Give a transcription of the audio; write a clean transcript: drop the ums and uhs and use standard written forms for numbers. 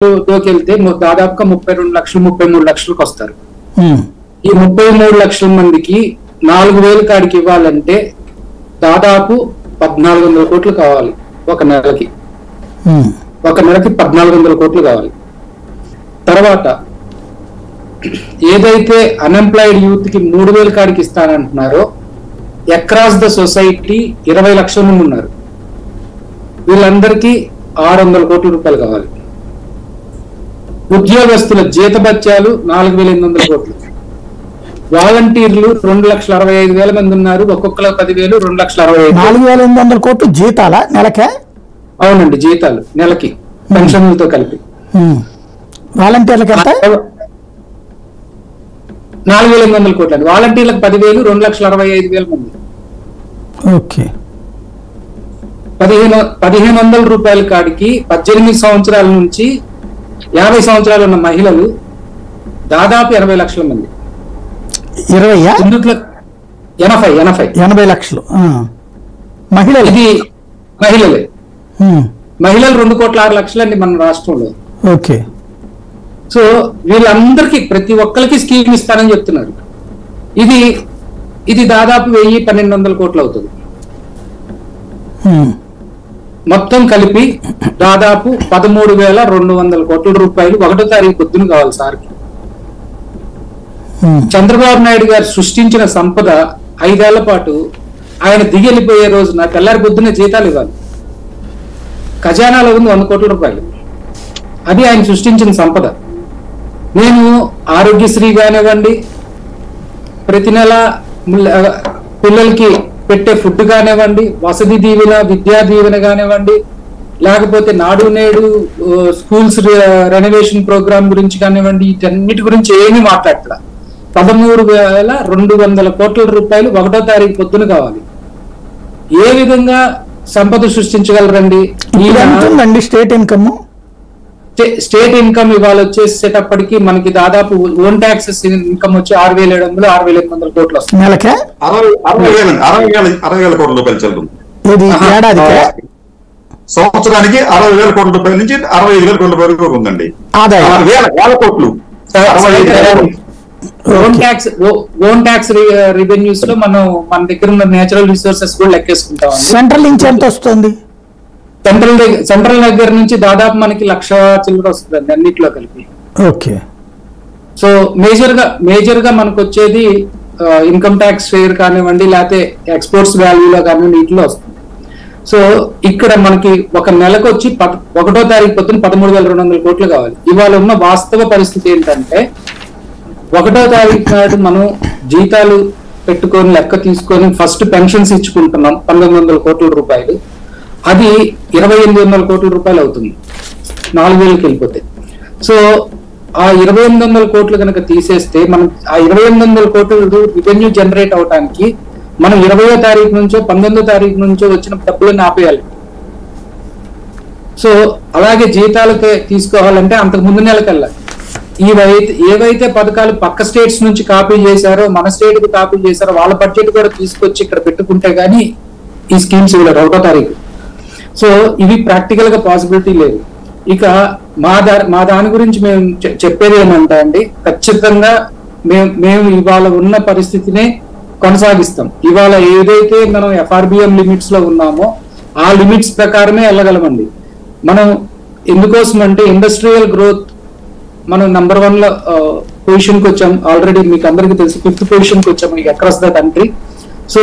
వెళ్తే దాదాపుగా 32 లక్షలు 33 లక్షలకు వస్తారు. ఈ 33 లక్షల మందికి 4,000 కాడికి ఇవ్వాలంటే దాదాపు 1,400 కోట్లు కావాలి ఒక నెలకి. ఒక నెలకి 1,400 కోట్లు కావాలి. తర్వాత ఏదైతే అన్ఎంప్లాయిడ్ యూత్ కి 3,000 కాడికి ఇస్తానంటున్నారో అక్రాస్ ద సొసైటీ 20 లక్షల మంది ఉన్నారు. వీళ్ళందరికీ 600 కోట్ల రూపాయలు కావాలి. ఉద్యోగస్తుల జీతభత్యాలు 4,800 కోట్లు. వాలంటీర్లు 2,65,000 మంది ఉన్నారు. ఒక్కొక్కరు 10,000, 2,65,000. 4,800 కోట్లు జీతాలా నెలకే? అవునండి, జీతాలు నెలకి పెన్షన్లతో కలిపి. వాలంటీర్లకు ఎంత? 4,800 కోట్లు అండి. వాలంటీర్లకు 10,000, 2,65,000 మంది. ఓకే. 1,500 రూపాయల కాడికి 18 సంవత్సరాల నుంచి 50 సంవత్సరాలు ఉన్న మహిళలు దాదాపు 80 లక్షల మంది. 80 లక్షలు మహిళలు. ఇది మహిళలే. మహిళలు 2,06,00,000 అండి మన రాష్ట్రంలో. ఓకే. సో వీళ్ళందరికీ ప్రతి ఒక్కరికి స్కీమ్ ఇస్తానని చెప్తున్నారు. ఇది దాదాపు 1,000-1,200 కోట్లు అవుతుంది. మొత్తం కలిపి దాదాపు 13,200 కోట్ల రూపాయలు 1వ తారీఖు పొద్దున కావాలి సార్కి. చంద్రబాబు నాయుడు గారు సృష్టించిన సంపద 5 ఏళ్ల పాటు ఆయన దిగెళ్ళిపోయే రోజున తెల్లారి పొద్దున్నే జీతాలు ఇవ్వాలి. ఖజానాలో ఉంది 100 కోట్ల రూపాయలు. అది ఆయన సృష్టించిన సంపద. నేను ఆరోగ్యశ్రీ కానివ్వండి, ప్రతి నెల పిల్లలకి పెట్టే ఫుడ్ కానివ్వండి, వసతి దీవెన, విద్యా దీవెన కానివ్వండి, లేకపోతే నాడు నేడు స్కూల్స్ రెనోవేషన్ ప్రోగ్రామ్ గురించి కానివ్వండి, వీటన్నిటి గురించి ఏమీ మాట్లాడతా. 13,200 కోట్ల రూపాయలు 1వ తారీఖు పొద్దున కావాలి. ఏ విధంగా సంపద సృష్టించగలరండి? స్టేట్ ఇన్కమ్ ఇవాళ వచ్చేసేటప్పటికి మనకి దాదాపు ఓన్ ట్యాక్సెస్ ఇన్కమ్ వచ్చి 6,700, 6,800 కోట్లు వస్తుంది. 60,000 కోట్ల రూపాయలు చెల్లుతుంది సంవత్సరానికి. 60,000 కోట్ల రూపాయల నుంచి 65,000 కోట్ల వరకు ఉందండి. 6,000 కోట్లు ఓన్ ట్యాక్స్ రెవెన్యూస్ లో మనం మన దగ్గర ఉన్న నేచురల్ రిసోర్సెస్ కూడా లెక్కేసుకుంటాం. సెంట్రల్ నుంచి ఎంత వస్తుంది? సెంట్రల్ దగ్గర నుంచి దాదాపు మనకి 1,00,000 చిల్లర వస్తుందండి అన్నిట్లో కలిపి. ఓకే. సో మేజర్ గా మనకు వచ్చేది ఇన్కమ్ ట్యాక్స్ షేర్ కానివ్వండి, లేకపోతే ఎక్స్పోర్ట్స్ వాల్యూలో కానివ్వండి, వీటిలో వస్తుంది. సో ఇక్కడ మనకి ఒక నెలకు వచ్చి 1వ తారీఖు పొద్దున 13,200 కోట్లు కావాలి. ఇవాళ ఉన్న వాస్తవ పరిస్థితి ఏంటంటే 1వ తారీఖు నాడు మనం జీతాలు పెట్టుకొని లెక్క తీసుకొని ఫస్ట్ పెన్షన్స్ ఇచ్చుకుంటున్నాం 1,900 కోట్ల రూపాయలు. అది 2,800 కోట్ల రూపాయలు అవుతుంది 4,000కి వెళ్ళిపోతే. సో ఆ 2,800 కోట్లు కనుక తీసేస్తే మనం ఆ 2,800 కోట్లు రెవెన్యూ జనరేట్ అవడానికి మనం 20వ తారీఖు నుంచో 19వ తారీఖు నుంచో వచ్చిన డబ్బులను ఆపేయాలి. సో అలాగే జీతాలకే తీసుకోవాలంటే అంతకు ముందు నెలకల్లా ఏవైతే పథకాలు పక్క స్టేట్స్ నుంచి కాపీ చేశారో, మన స్టేట్ కి కాపీ చేశారో వాళ్ళ బడ్జెట్ కూడా తీసుకొచ్చి ఇక్కడ పెట్టుకుంటే గానీ ఈ స్కీమ్స్ ఇవ్వలేరు 1వ తారీఖు. సో ఇవి ప్రాక్టికల్ గా పాసిబిలిటీ లేదు. ఇక మా దాని గురించి మేము చెప్పేది ఏమంటా అండి, ఖచ్చితంగా మేము ఇవాళ ఉన్న పరిస్థితినే కొనసాగిస్తాం. ఇవాళ ఏదైతే మనం FRBM లిమిట్స్ లో ఉన్నామో ఆ లిమిట్స్ ప్రకారమే వెళ్ళగలమండి. మనం ఎందుకోసం అంటే ఇండస్ట్రియల్ గ్రోత్ మనం నంబర్ 1 లో పొజిషన్ కి వచ్చాం. ఆల్రెడీ మీకు అందరికీ తెలుసు 5th పొజిషన్ కి వచ్చాము అక్రాస్ ద కంట్రీ. సో